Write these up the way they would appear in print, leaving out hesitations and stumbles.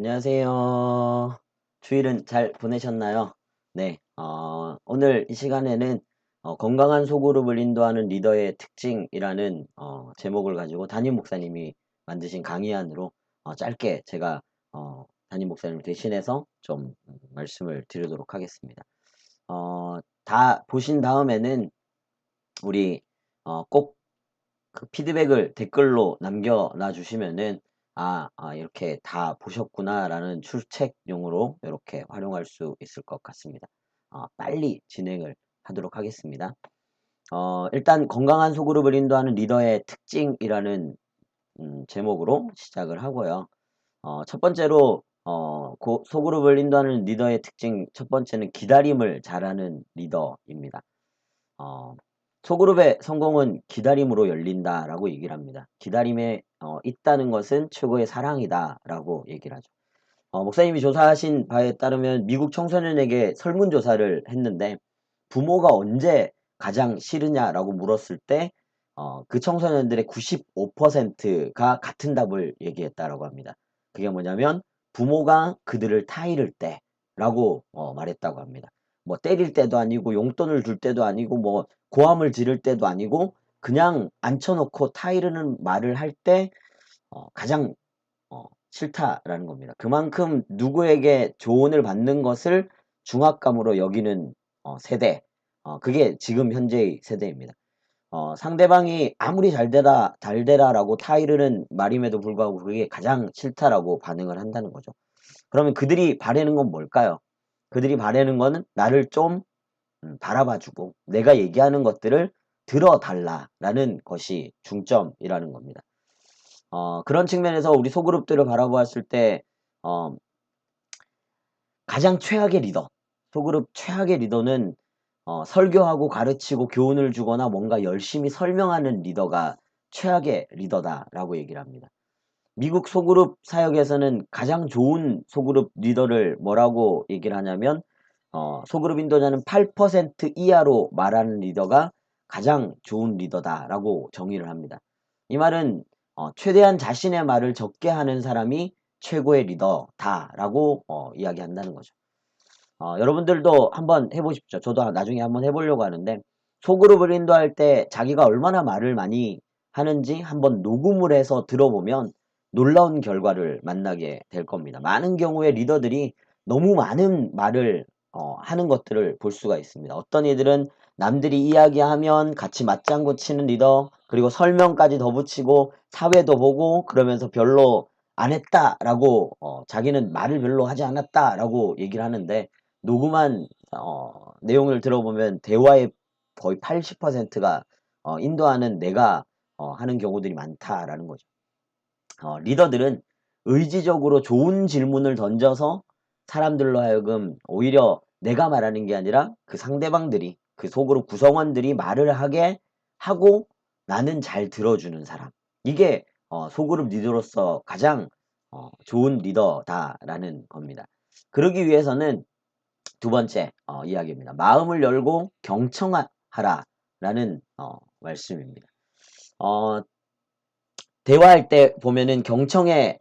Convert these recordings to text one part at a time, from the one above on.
안녕하세요. 주일은 잘 보내셨나요? 네, 오늘 이 시간에는 건강한 소그룹을 인도하는 리더의 특징이라는 제목을 가지고 담임 목사님이 만드신 강의안으로 짧게 제가 담임 목사님을 대신해서 좀 말씀을 드리도록 하겠습니다. 다 보신 다음에는 우리 꼭 그 피드백을 댓글로 남겨놔 주시면은 이렇게 다 보셨구나라는 출첵용으로 이렇게 활용할 수 있을 것 같습니다. 빨리 진행을 하도록 하겠습니다. 일단 건강한 소그룹을 인도하는 리더의 특징이라는 제목으로 시작을 하고요. 첫 번째로 소그룹을 인도하는 리더의 특징 첫 번째는 기다림을 잘하는 리더입니다. 어, 소그룹의 성공은 기다림으로 열린다라고 얘기를 합니다. 기다림에 있다는 것은 최고의 사랑이다라고 얘기를 하죠. 목사님이 조사하신 바에 따르면 미국 청소년에게 설문조사를 했는데 부모가 언제 가장 싫으냐라고 물었을 때 그 청소년들의 95%가 같은 답을 얘기했다라고 합니다. 그게 뭐냐면 부모가 그들을 타이를 때라고 말했다고 합니다. 뭐 때릴 때도 아니고 용돈을 줄 때도 아니고 뭐 고함을 지를 때도 아니고 그냥 앉혀놓고 타이르는 말을 할 때 가장 싫다라는 겁니다. 그만큼 누구에게 조언을 받는 것을 중압감으로 여기는 세대, 그게 지금 현재의 세대입니다. 상대방이 아무리 잘 되라라고 타이르는 말임에도 불구하고 그게 가장 싫다라고 반응을 한다는 거죠. 그러면 그들이 바라는 건 뭘까요? 그들이 바라는 거는 나를 좀 바라봐주고 내가 얘기하는 것들을 들어달라라는 것이 중점이라는 겁니다. 그런 측면에서 우리 소그룹들을 바라보았을 때 어, 가장 최악의 리더, 소그룹 최악의 리더는 설교하고 가르치고 교훈을 주거나 뭔가 열심히 설명하는 리더가 최악의 리더다라고 얘기를 합니다. 미국 소그룹 사역에서는 가장 좋은 소그룹 리더를 뭐라고 얘기를 하냐면 소그룹 인도자는 8% 이하로 말하는 리더가 가장 좋은 리더다라고 정의를 합니다. 이 말은 최대한 자신의 말을 적게 하는 사람이 최고의 리더다라고 이야기한다는 거죠. 여러분들도 한번 해보십시오. 저도 나중에 한번 해보려고 하는데 소그룹을 인도할 때 자기가 얼마나 말을 많이 하는지 한번 녹음을 해서 들어보면 놀라운 결과를 만나게 될 겁니다. 많은 경우에 리더들이 너무 많은 말을 하는 것들을 볼 수가 있습니다. 어떤 이들은 남들이 이야기하면 같이 맞장구 치는 리더, 그리고 설명까지 더 붙이고 사회도 보고 그러면서 별로 안 했다라고 자기는 말을 별로 하지 않았다라고 얘기를 하는데 녹음한 내용을 들어보면 대화의 거의 80%가 인도하는 내가 하는 경우들이 많다라는 거죠. 리더들은 의지적으로 좋은 질문을 던져서 사람들로 하여금 오히려 내가 말하는 게 아니라 그 상대방들이 그 속으로 구성원들이 말을 하게 하고 나는 잘 들어주는 사람. 이게 소그룹 리더로서 가장 좋은 리더다라는 겁니다. 그러기 위해서는 두 번째 이야기입니다. 마음을 열고 경청하라라는 말씀입니다. 어, 대화할 때 보면은 경청에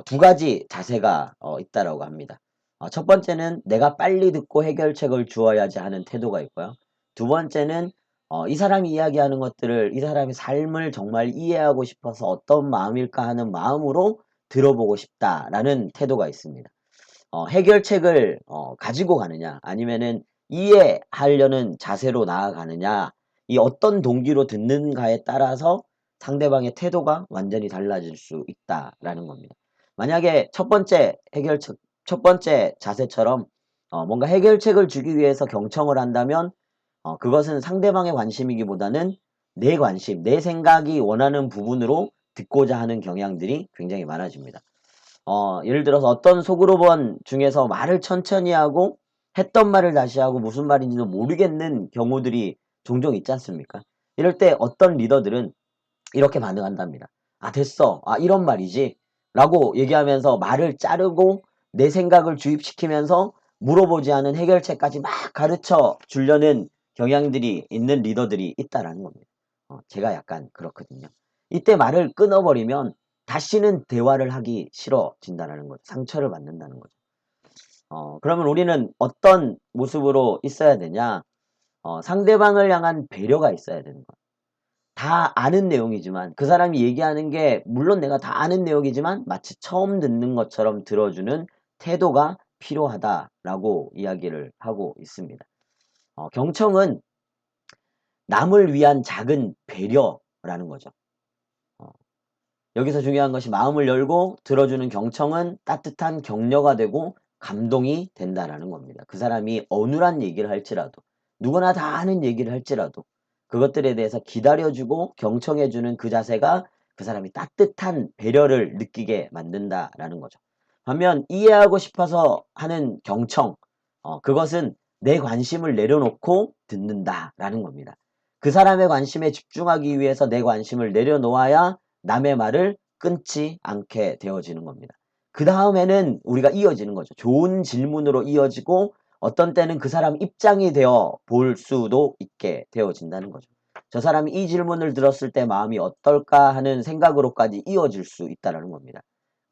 두 가지 자세가 있다라고 합니다. 첫 번째는 내가 빨리 듣고 해결책을 주어야지 하는 태도가 있고요. 두 번째는 이 사람이 이야기하는 것들을 이 사람의 삶을 정말 이해하고 싶어서 어떤 마음일까 하는 마음으로 들어보고 싶다라는 태도가 있습니다. 해결책을 가지고 가느냐 아니면은 이해하려는 자세로 나아가느냐 이 어떤 동기로 듣는가에 따라서 상대방의 태도가 완전히 달라질 수 있다라는 겁니다. 만약에 첫 번째 자세처럼 뭔가 해결책을 주기 위해서 경청을 한다면 그것은 상대방의 관심이기보다는 내 관심, 내 생각이 원하는 부분으로 듣고자 하는 경향들이 굉장히 많아집니다. 예를 들어서 어떤 소그룹원 중에서 말을 천천히 하고 했던 말을 다시 하고 무슨 말인지도 모르겠는 경우들이 종종 있지 않습니까? 이럴 때 어떤 리더들은 이렇게 반응한답니다. 됐어. 이런 말이지. 라고 얘기하면서 말을 자르고 내 생각을 주입시키면서 물어보지 않은 해결책까지 막 가르쳐 주려는 경향들이 있는 리더들이 있다라는 겁니다. 제가 약간 그렇거든요. 이때 말을 끊어버리면 다시는 대화를 하기 싫어진다는 거죠. 상처를 받는다는 거죠. 그러면 우리는 어떤 모습으로 있어야 되냐? 상대방을 향한 배려가 있어야 되는 거예요. 다 아는 내용이지만 그 사람이 얘기하는 게 물론 내가 다 아는 내용이지만 마치 처음 듣는 것처럼 들어주는 태도가 필요하다라고 이야기를 하고 있습니다. 경청은 남을 위한 작은 배려라는 거죠. 여기서 중요한 것이 마음을 열고 들어주는 경청은 따뜻한 격려가 되고 감동이 된다라는 겁니다. 그 사람이 어눌한 얘기를 할지라도 누구나 다 아는 얘기를 할지라도 그것들에 대해서 기다려주고 경청해주는 그 자세가 그 사람이 따뜻한 배려를 느끼게 만든다라는 거죠. 반면 이해하고 싶어서 하는 경청, 그것은 내 관심을 내려놓고 듣는다라는 겁니다. 그 사람의 관심에 집중하기 위해서 내 관심을 내려놓아야 남의 말을 끊지 않게 되어지는 겁니다. 그 다음에는 우리가 이어지는 거죠. 좋은 질문으로 이어지고 어떤 때는 그 사람 입장이 되어 볼 수도 있게 되어진다는 거죠. 저 사람이 이 질문을 들었을 때 마음이 어떨까 하는 생각으로까지 이어질 수 있다는 겁니다.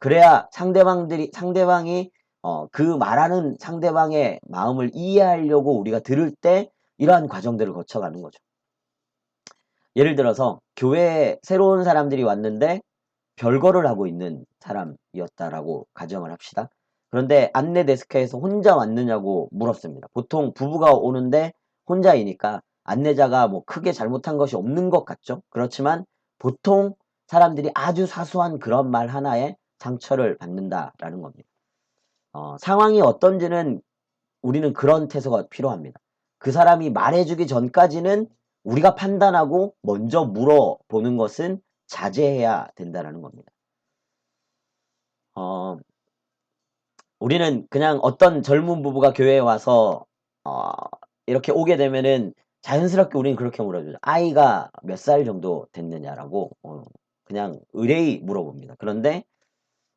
그래야 상대방이 그 말하는 상대방의 마음을 이해하려고 우리가 들을 때 이러한 과정들을 거쳐가는 거죠. 예를 들어서 교회에 새로운 사람들이 왔는데 별거를 하고 있는 사람이었다라고 가정을 합시다. 그런데 안내 데스크에서 혼자 왔느냐고 물었습니다. 보통 부부가 오는데 혼자이니까 안내자가 뭐 크게 잘못한 것이 없는 것 같죠. 그렇지만 보통 사람들이 아주 사소한 그런 말 하나에 상처를 받는다라는 겁니다. 상황이 어떤지는 우리는 그런 태도가 필요합니다. 그 사람이 말해주기 전까지는 우리가 판단하고 먼저 물어보는 것은 자제해야 된다는 겁니다. 우리는 그냥 어떤 젊은 부부가 교회에 와서 이렇게 오게 되면은 자연스럽게 우리는 그렇게 물어보죠. 아이가 몇 살 정도 됐느냐라고 그냥 의뢰의 물어봅니다. 그런데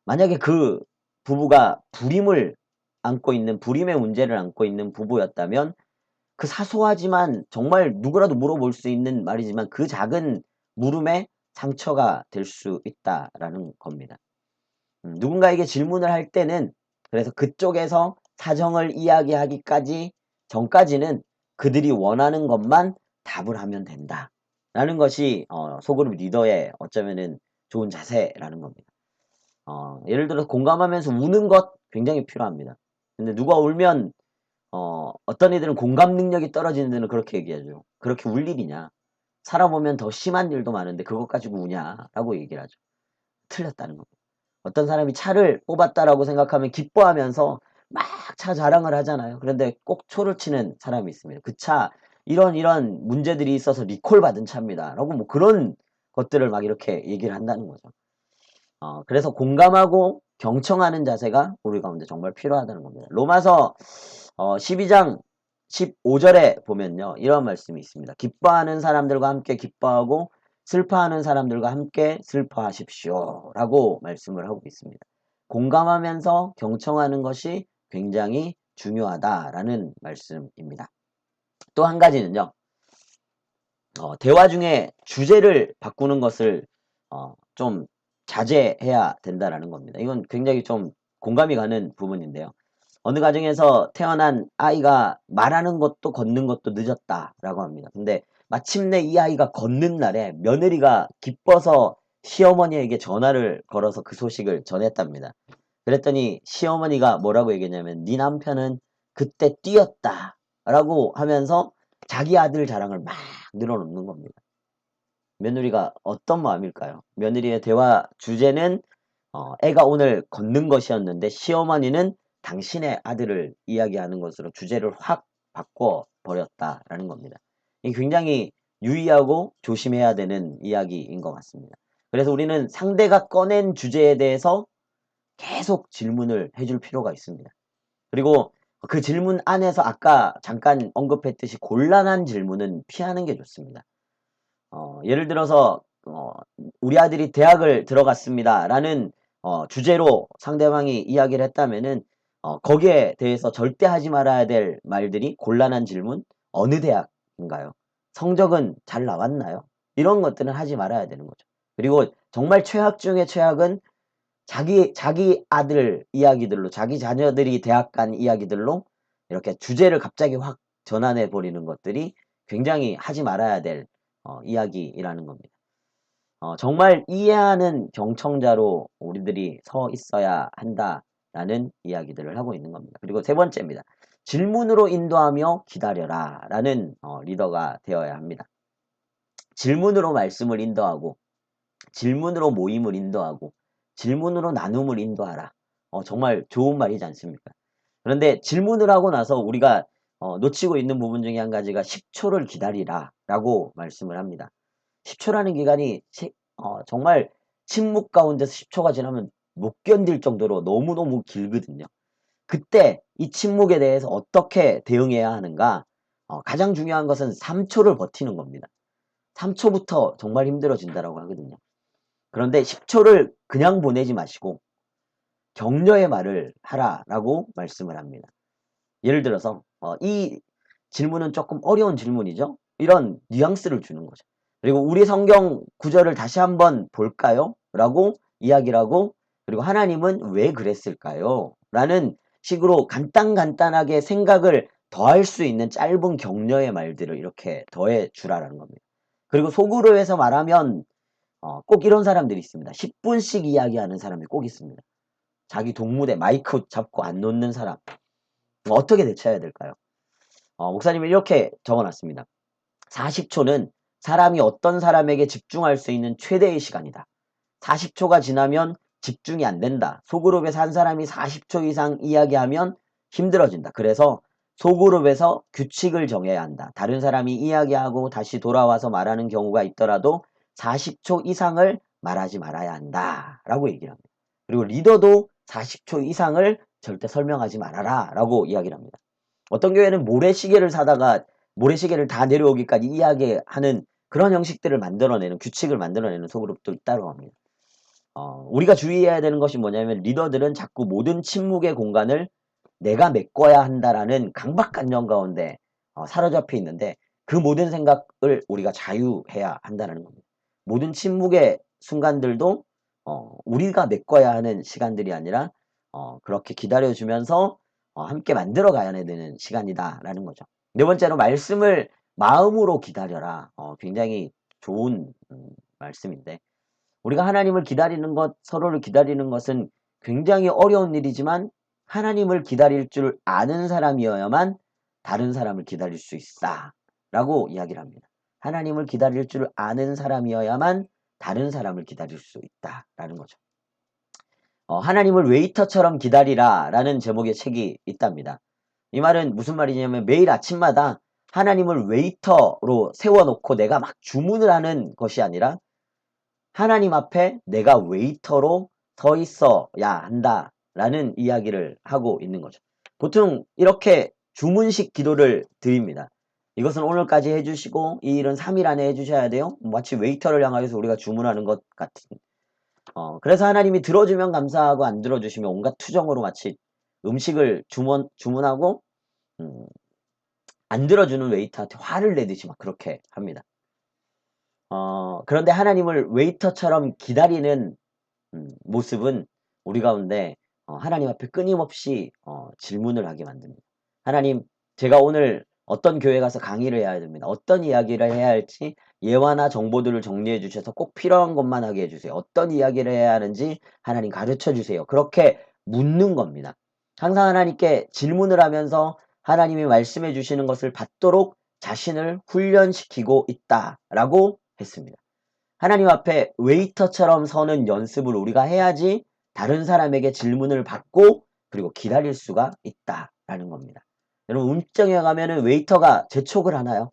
만약에 그 부부가 불임의 문제를 안고 있는 부부였다면 그 사소하지만 정말 누구라도 물어볼 수 있는 말이지만 그 작은 물음에 상처가 될 수 있다라는 겁니다. 누군가에게 질문을 할 때는 그래서 그쪽에서 사정을 이야기하기까지 전까지는 그들이 원하는 것만 답을 하면 된다. 라는 것이 소그룹 리더의 어쩌면은 좋은 자세라는 겁니다. 예를 들어 공감하면서 우는 것 굉장히 필요합니다. 근데 누가 울면 어떤 이들은 공감 능력이 떨어지는 데는 그렇게 얘기하죠. 그렇게 울 일이냐. 살아보면 더 심한 일도 많은데 그것 가지고 우냐라고 얘기를 하죠. 틀렸다는 겁니다. 어떤 사람이 차를 뽑았다라고 생각하면 기뻐하면서 막 차 자랑을 하잖아요. 그런데 꼭 초를 치는 사람이 있습니다. 그 차 이런 문제들이 있어서 리콜 받은 차입니다. 라고 뭐 그런 것들을 막 이렇게 얘기를 한다는 거죠. 그래서 공감하고 경청하는 자세가 우리 가운데 정말 필요하다는 겁니다. 로마서 12장 15절에 보면요. 이런 말씀이 있습니다. 기뻐하는 사람들과 함께 기뻐하고 슬퍼하는 사람들과 함께 슬퍼하십시오. 라고 말씀을 하고 있습니다. 공감하면서 경청하는 것이 굉장히 중요하다라는 말씀입니다. 또 한 가지는요. 대화 중에 주제를 바꾸는 것을 좀 자제해야 된다라는 겁니다. 이건 굉장히 좀 공감이 가는 부분인데요. 어느 가정에서 태어난 아이가 말하는 것도 걷는 것도 늦었다라고 합니다. 근데 마침내 이 아이가 걷는 날에 며느리가 기뻐서 시어머니에게 전화를 걸어서 그 소식을 전했답니다. 그랬더니 시어머니가 뭐라고 얘기했냐면 네 남편은 그때 뛰었다 라고 하면서 자기 아들 자랑을 막 늘어놓는 겁니다. 며느리가 어떤 마음일까요? 며느리의 대화 주제는 애가 오늘 걷는 것이었는데 시어머니는 당신의 아들을 이야기하는 것으로 주제를 확 바꿔 버렸다라는 겁니다. 이게 굉장히 유의하고 조심해야 되는 이야기인 것 같습니다. 그래서 우리는 상대가 꺼낸 주제에 대해서 계속 질문을 해줄 필요가 있습니다. 그리고 그 질문 안에서 아까 잠깐 언급했듯이 곤란한 질문은 피하는 게 좋습니다. 예를 들어서 우리 아들이 대학을 들어갔습니다. 라는 주제로 상대방이 이야기를 했다면은 거기에 대해서 절대 하지 말아야 될 말들이 곤란한 질문, 어느 대학인가요? 성적은 잘 나왔나요? 이런 것들은 하지 말아야 되는 거죠. 그리고 정말 최악 중에 최악은 자기 아들 이야기들로, 자기 자녀들이 대학 간 이야기들로 이렇게 주제를 갑자기 확 전환해 버리는 것들이 굉장히 하지 말아야 될 이야기라는 겁니다. 정말 이해하는 경청자로 우리들이 서 있어야 한다라는 이야기들을 하고 있는 겁니다. 그리고 세 번째입니다. 질문으로 인도하며 기다려라 라는 리더가 되어야 합니다. 질문으로 말씀을 인도하고, 질문으로 모임을 인도하고, 질문으로 나눔을 인도하라. 정말 좋은 말이지 않습니까? 그런데 질문을 하고 나서 우리가 놓치고 있는 부분 중에 한 가지가 10초를 기다리라 라고 말씀을 합니다. 10초라는 기간이 정말 침묵 가운데서 10초가 지나면 못 견딜 정도로 너무너무 길거든요. 그때 이 침묵에 대해서 어떻게 대응해야 하는가? 가장 중요한 것은 3초를 버티는 겁니다. 3초부터 정말 힘들어진다라고 하거든요. 그런데 10초를 그냥 보내지 마시고 격려의 말을 하라라고 말씀을 합니다. 예를 들어서 이 질문은 조금 어려운 질문이죠. 이런 뉘앙스를 주는 거죠. 그리고 우리 성경 구절을 다시 한번 볼까요? 라고 이야기를 하고, 그리고 하나님은 왜 그랬을까요? 라는 식으로 간단하게 생각을 더할 수 있는 짧은 격려의 말들을 이렇게 더해 주라라는 겁니다. 그리고 속으로 해서 말하면 꼭 이런 사람들이 있습니다. 10분씩 이야기하는 사람이 꼭 있습니다. 자기 동무대 마이크 잡고 안 놓는 사람. 어떻게 대처해야 될까요? 목사님이 이렇게 적어놨습니다. 40초는 사람이 어떤 사람에게 집중할 수 있는 최대의 시간이다. 40초가 지나면 집중이 안 된다. 소그룹에서 한 사람이 40초 이상 이야기하면 힘들어진다. 그래서 소그룹에서 규칙을 정해야 한다. 다른 사람이 이야기하고 다시 돌아와서 말하는 경우가 있더라도 40초 이상을 말하지 말아야 한다. 라고 얘기를 합니다. 그리고 리더도 40초 이상을 절대 설명하지 말아라. 라고 이야기를 합니다. 어떤 교회는 모래시계를 사다가 모래시계를 다 내려오기까지 이야기하는 그런 형식들을 만들어내는, 규칙을 만들어내는 소그룹도 있다고 합니다. 우리가 주의해야 되는 것이 뭐냐면 리더들은 자꾸 모든 침묵의 공간을 내가 메꿔야 한다라는 강박관념 가운데 사로잡혀 있는데, 그 모든 생각을 우리가 자유해야 한다는 겁니다. 모든 침묵의 순간들도 우리가 메꿔야 하는 시간들이 아니라 그렇게 기다려주면서 함께 만들어 가야 되는 시간이다라는 거죠. 네 번째로 말씀을 마음으로 기다려라. 굉장히 좋은 말씀인데, 우리가 하나님을 기다리는 것, 서로를 기다리는 것은 굉장히 어려운 일이지만 하나님을 기다릴 줄 아는 사람이어야만 다른 사람을 기다릴 수 있다 라고 이야기를 합니다. 하나님을 기다릴 줄 아는 사람이어야만 다른 사람을 기다릴 수 있다라는 거죠. 하나님을 웨이터처럼 기다리라 라는 제목의 책이 있답니다. 이 말은 무슨 말이냐면 매일 아침마다 하나님을 웨이터로 세워놓고 내가 막 주문을 하는 것이 아니라 하나님 앞에 내가 웨이터로 서 있어야 한다라는 이야기를 하고 있는 거죠. 보통 이렇게 주문식 기도를 드립니다. 이것은 오늘까지 해주시고 이 일은 3일 안에 해주셔야 돼요. 마치 웨이터를 향하여서 우리가 주문하는 것 같은. 그래서 하나님이 들어주면 감사하고 안 들어주시면 온갖 투정으로 마치 음식을 주문하고 안 들어주는 웨이터한테 화를 내듯이 막 그렇게 합니다. 그런데 하나님을 웨이터처럼 기다리는 모습은 우리 가운데 하나님 앞에 끊임없이 질문을 하게 만듭니다. 하나님, 제가 오늘 어떤 교회 가서 강의를 해야 됩니다. 어떤 이야기를 해야 할지 예화나 정보들을 정리해 주셔서 꼭 필요한 것만 하게 해주세요. 어떤 이야기를 해야 하는지 하나님 가르쳐 주세요. 그렇게 묻는 겁니다. 항상 하나님께 질문을 하면서 하나님이 말씀해 주시는 것을 받도록 자신을 훈련시키고 있다라고 했습니다. 하나님 앞에 웨이터처럼 서는 연습을 우리가 해야지 다른 사람에게 질문을 받고 그리고 기다릴 수가 있다라는 겁니다. 여러분, 음식점에 가면은 웨이터가 재촉을 하나요?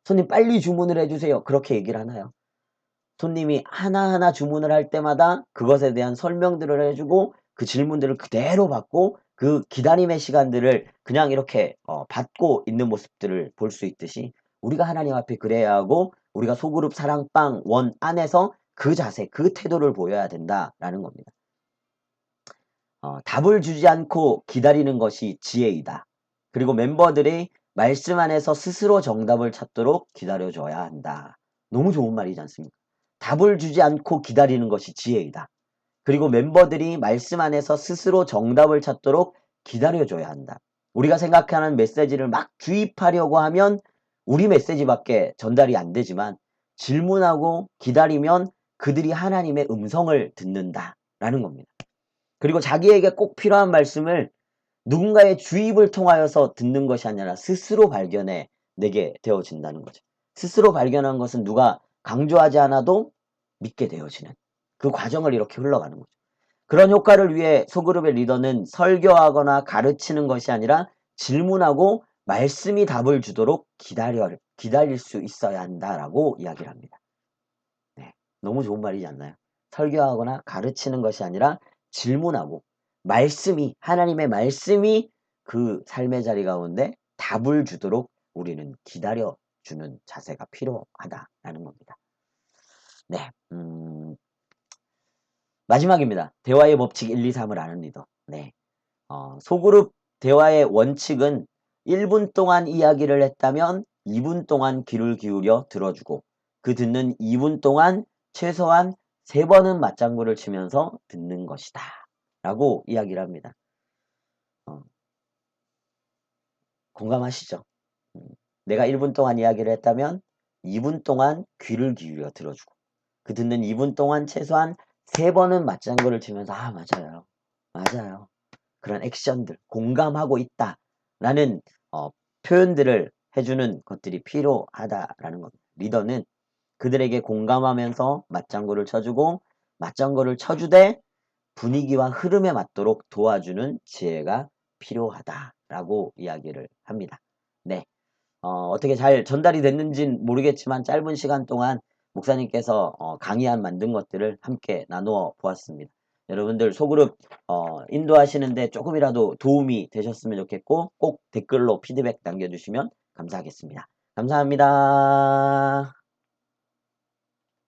손님 빨리 주문을 해주세요. 그렇게 얘기를 하나요? 손님이 하나하나 주문을 할 때마다 그것에 대한 설명들을 해주고 그 질문들을 그대로 받고 그 기다림의 시간들을 그냥 이렇게 받고 있는 모습들을 볼 수 있듯이 우리가 하나님 앞에 그래야 하고 우리가 소그룹 사랑방 원 안에서 그 자세, 그 태도를 보여야 된다라는 겁니다. 답을 주지 않고 기다리는 것이 지혜이다. 그리고 멤버들이 말씀 안에서 스스로 정답을 찾도록 기다려줘야 한다. 너무 좋은 말이지 않습니까? 답을 주지 않고 기다리는 것이 지혜이다. 그리고 멤버들이 말씀 안에서 스스로 정답을 찾도록 기다려줘야 한다. 우리가 생각하는 메시지를 막 주입하려고 하면 우리 메시지밖에 전달이 안 되지만 질문하고 기다리면 그들이 하나님의 음성을 듣는다라는 겁니다. 그리고 자기에게 꼭 필요한 말씀을 누군가의 주입을 통하여서 듣는 것이 아니라 스스로 발견해 내게 되어진다는 거죠. 스스로 발견한 것은 누가 강조하지 않아도 믿게 되어지는 그 과정을 이렇게 흘러가는 거죠. 그런 효과를 위해 소그룹의 리더는 설교하거나 가르치는 것이 아니라 질문하고 말씀이 답을 주도록 기다릴 수 있어야 한다라고 이야기를 합니다. 네, 너무 좋은 말이지 않나요? 설교하거나 가르치는 것이 아니라 질문하고 하나님의 말씀이 그 삶의 자리 가운데 답을 주도록 우리는 기다려주는 자세가 필요하다라는 겁니다. 네, 마지막입니다. 대화의 법칙 1, 2, 3을 아는 리더. 네, 소그룹 대화의 원칙은 1분 동안 이야기를 했다면 2분 동안 귀를 기울여 들어주고 그 듣는 2분 동안 최소한 3번은 맞장구를 치면서 듣는 것이다. 라고 이야기를 합니다. 공감하시죠? 내가 1분 동안 이야기를 했다면 2분 동안 귀를 기울여 들어주고 그 듣는 2분 동안 최소한 3번은 맞장구를 치면서 맞아요. 맞아요. 그런 액션들, 공감하고 있다라는 표현들을 해주는 것들이 필요하다라는 겁니다. 리더는 그들에게 공감하면서 맞장구를 쳐주고 맞장구를 쳐주되 분위기와 흐름에 맞도록 도와주는 지혜가 필요하다라고 이야기를 합니다. 네, 어떻게 잘 전달이 됐는지는 모르겠지만 짧은 시간 동안 목사님께서 강의안 만든 것들을 함께 나누어 보았습니다. 여러분들 소그룹 인도하시는데 조금이라도 도움이 되셨으면 좋겠고 꼭 댓글로 피드백 남겨주시면 감사하겠습니다. 감사합니다.